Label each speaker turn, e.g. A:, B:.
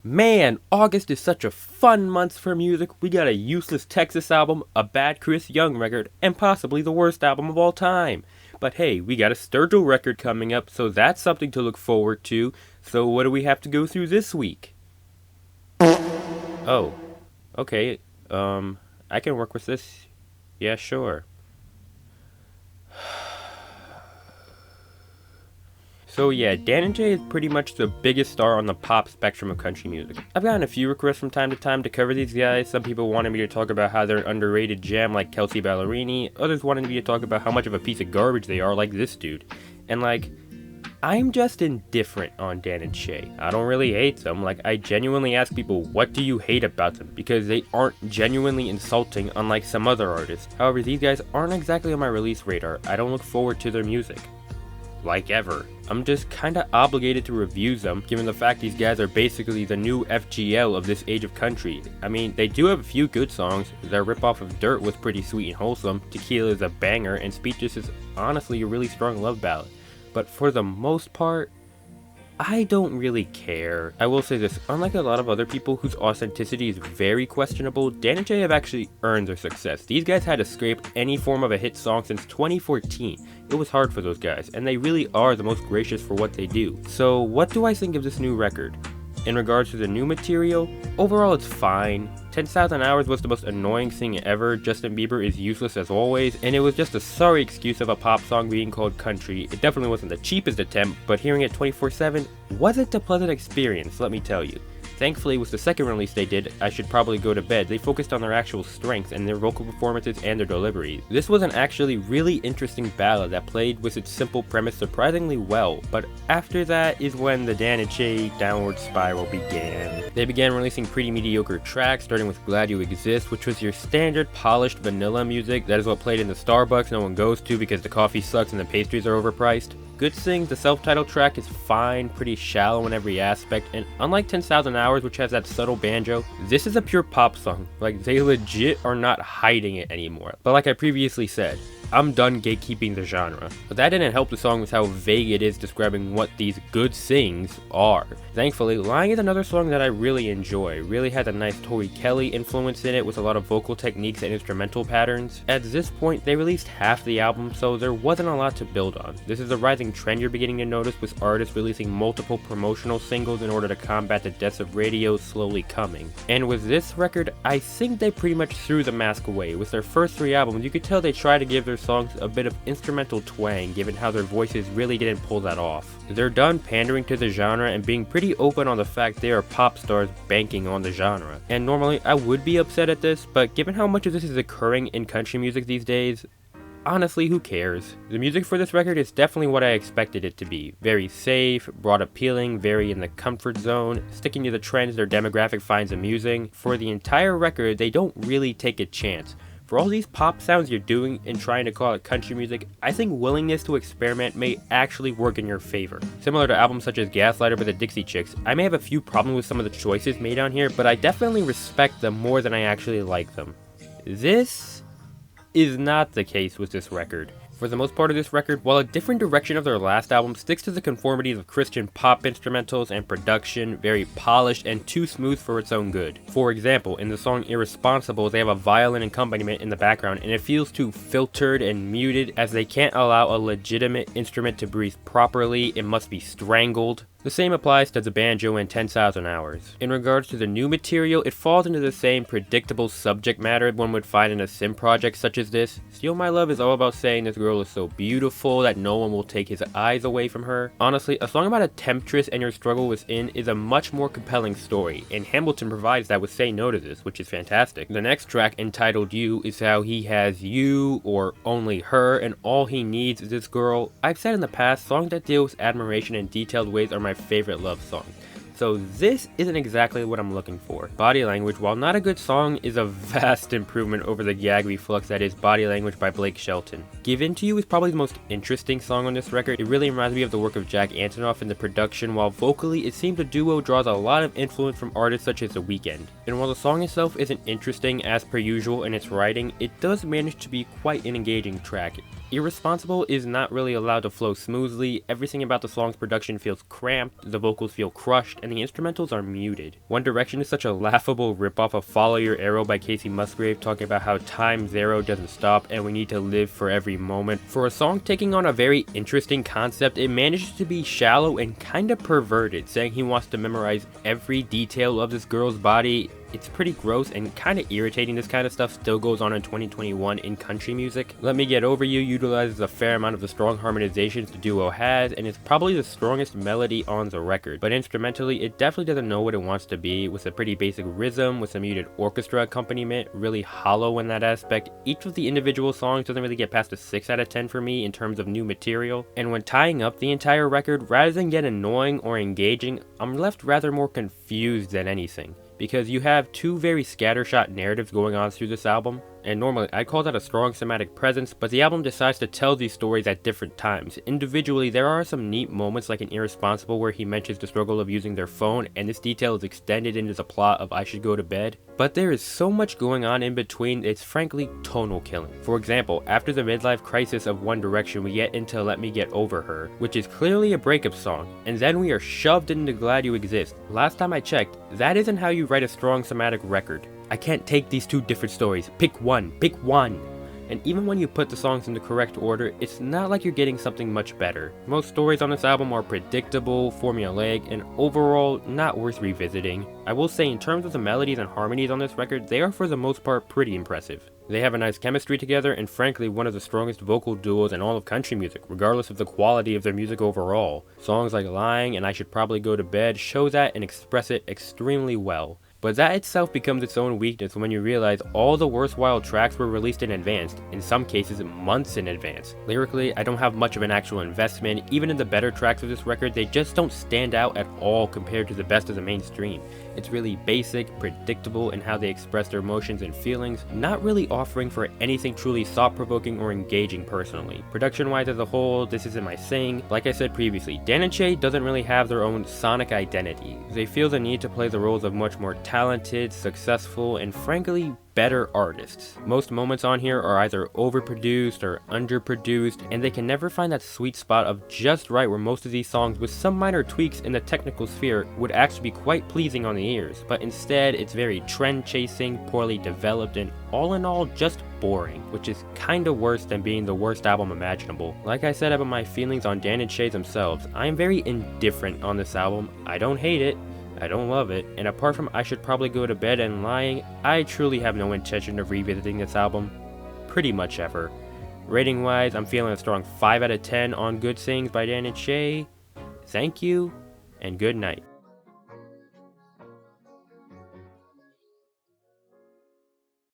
A: Man, August is such a fun month for music. We got a Useless Texas album, a bad Chris Young record, and possibly the worst album of all time. But hey, we got a Sturgill record coming up, so that's something to look forward to. So what do we have to go through this week? Oh, okay, I can work with this. Yeah, sure. So yeah, Dan and Shay is pretty much the biggest star on the pop spectrum of country music. I've gotten a few requests from time to time to cover these guys. Some people wanted me to talk about how they're an underrated gem like Kelsey Ballerini. Others wanted me to talk about how much of a piece of garbage they are like this dude. And I'm just indifferent on Dan and Shay. I don't really hate them. I genuinely ask people, what do you hate about them? Because they aren't genuinely insulting unlike some other artists. However, these guys aren't exactly on my release radar. I don't look forward to their music. Like ever. I'm just kinda obligated to review them, given the fact these guys are basically the new FGL of this age of country. I mean, they do have a few good songs. Their ripoff of Dirt was pretty sweet and wholesome, Tequila is a banger, and Speechless is honestly a really strong love ballad. But for the most part, I don't really care. I will say this, unlike a lot of other people whose authenticity is very questionable, Dan and Shay have actually earned their success. These guys had to scrape any form of a hit song since 2014. It was hard for those guys, and they really are the most gracious for what they do. So what do I think of this new record? In regards to the new material, overall it's fine. 10,000 Hours was the most annoying thing ever, Justin Bieber is useless as always, and it was just a sorry excuse of a pop song being called country. It definitely wasn't the cheapest attempt, but hearing it 24/7 wasn't a pleasant experience, let me tell you. Thankfully, with the second release they did, I Should Probably Go to Bed, they focused on their actual strengths and their vocal performances and their delivery. This was an actually really interesting ballad that played with its simple premise surprisingly well, but after that is when the Dan and Shay downward spiral began. They began releasing pretty mediocre tracks, starting with Glad You Exist, which was your standard polished vanilla music that is what played in the Starbucks no one goes to because the coffee sucks and the pastries are overpriced. Good Things, the self-titled track, is fine, pretty shallow in every aspect, and unlike 10,000 Hours, which has that subtle banjo, this is a pure pop song. They legit are not hiding it anymore. But like I previously said, I'm done gatekeeping the genre. But that didn't help the song with how vague it is describing what these good things are. Thankfully, Lying is another song that I really enjoy. It really has a nice Tori Kelly influence in it with a lot of vocal techniques and instrumental patterns. At this point, they released half the album, so there wasn't a lot to build on. This is a rising trend you're beginning to notice with artists releasing multiple promotional singles in order to combat the deaths of radio slowly coming. And with this record, I think they pretty much threw the mask away. With their first three albums, you could tell they tried to give their songs a bit of instrumental twang, given how their voices really didn't pull that off. They're done pandering to the genre and being pretty open on the fact they are pop stars banking on the genre. And normally I would be upset at this, but given how much of this is occurring in country music these days, honestly, who cares? The music for this record is definitely what I expected it to be. Very safe, broad appealing, very in the comfort zone, sticking to the trends their demographic finds amusing. For the entire record, they don't really take a chance. For all these pop sounds you're doing and trying to call it country music, I think willingness to experiment may actually work in your favor. Similar to albums such as Gaslighter by the Dixie Chicks, I may have a few problems with some of the choices made on here, but I definitely respect them more than I actually like them. This is not the case with this record. For the most part of this record, while a different direction of their last album sticks to the conformities of Christian pop instrumentals and production, very polished and too smooth for its own good. For example, in the song Irresponsible, they have a violin accompaniment in the background and it feels too filtered and muted as they can't allow a legitimate instrument to breathe properly, it must be strangled. The same applies to the banjo in 10,000 Hours. In regards to the new material, it falls into the same predictable subject matter one would find in a sim project such as this. Steal My Love is all about saying this girl is so beautiful that no one will take his eyes away from her. Honestly, a song about a temptress and your struggle within is a much more compelling story, and Hamilton provides that with Say No to This, which is fantastic. The next track, entitled You, is how he has you, or only her, and all he needs is this girl. I've said in the past, songs that deal with admiration in detailed ways are my favorite love songs. So this isn't exactly what I'm looking for. Body Language, while not a good song, is a vast improvement over the gag reflux that is Body Language by Blake Shelton. Given to You is probably the most interesting song on this record. It really reminds me of the work of Jack Antonoff in the production, while vocally it seems the duo draws a lot of influence from artists such as The Weeknd. And while the song itself isn't interesting as per usual in its writing, it does manage to be quite an engaging track. Irresponsible is not really allowed to flow smoothly, everything about the song's production feels cramped, the vocals feel crushed, and the instrumentals are muted. One Direction is such a laughable ripoff of Follow Your Arrow by Casey Musgrave, talking about how time zero doesn't stop and we need to live for every moment. For a song taking on a very interesting concept, it manages to be shallow and kinda perverted, saying he wants to memorize every detail of this girl's body. It's pretty gross and kinda irritating this kind of stuff still goes on in 2021 in country music. Let Me Get Over You utilizes a fair amount of the strong harmonizations the duo has, and it's probably the strongest melody on the record, but instrumentally it definitely doesn't know what it wants to be, with a pretty basic rhythm, with a muted orchestra accompaniment, really hollow in that aspect. Each of the individual songs doesn't really get past a 6 out of 10 for me in terms of new material, and when tying up the entire record, rather than get annoying or engaging, I'm left rather more confused than anything, because you have two very scattershot narratives going on through this album, and normally I'd call that a strong thematic presence, but the album decides to tell these stories at different times. Individually, there are some neat moments like in Irresponsible where he mentions the struggle of using their phone, and this detail is extended into the plot of I Should Go to Bed, but there is so much going on in between, it's frankly tonal killing. For example, after the midlife crisis of One Direction, we get into Let Me Get Over Her, which is clearly a breakup song, and then we are shoved into Glad You Exist. Last time I checked, that isn't how you write a strong thematic record. I can't take these two different stories. Pick one. Pick one. And even when you put the songs in the correct order, it's not like you're getting something much better. Most stories on this album are predictable, formulaic, and overall not worth revisiting. I will say in terms of the melodies and harmonies on this record, they are for the most part pretty impressive. They have a nice chemistry together, and frankly one of the strongest vocal duos in all of country music, regardless of the quality of their music overall. Songs like Lying and I Should Probably Go to Bed show that and express it extremely well. But that itself becomes its own weakness when you realize all the worthwhile tracks were released in advance, in some cases months in advance. Lyrically, I don't have much of an actual investment. Even in the better tracks of this record, they just don't stand out at all compared to the best of the mainstream. It's really basic, predictable in how they express their emotions and feelings, not really offering for anything truly thought-provoking or engaging personally. Production-wise as a whole, this isn't my thing. Like I said previously, Dan and Shay doesn't really have their own sonic identity. They feel the need to play the roles of much more talented, successful, and frankly, better artists. Most moments on here are either overproduced or underproduced, and they can never find that sweet spot of just right where most of these songs, with some minor tweaks in the technical sphere, would actually be quite pleasing on the ears. But instead, it's very trend-chasing, poorly developed, and all in all, just boring, which is kinda worse than being the worst album imaginable. Like I said about my feelings on Dan and Shay themselves, I am very indifferent on this album. I don't hate it, I don't love it, and apart from I Should Probably Go to Bed and Lying, I truly have no intention of revisiting this album pretty much ever. Rating wise, I'm feeling a strong 5 out of 10 on Good Things by Dan and Shay. Thank you, and good night.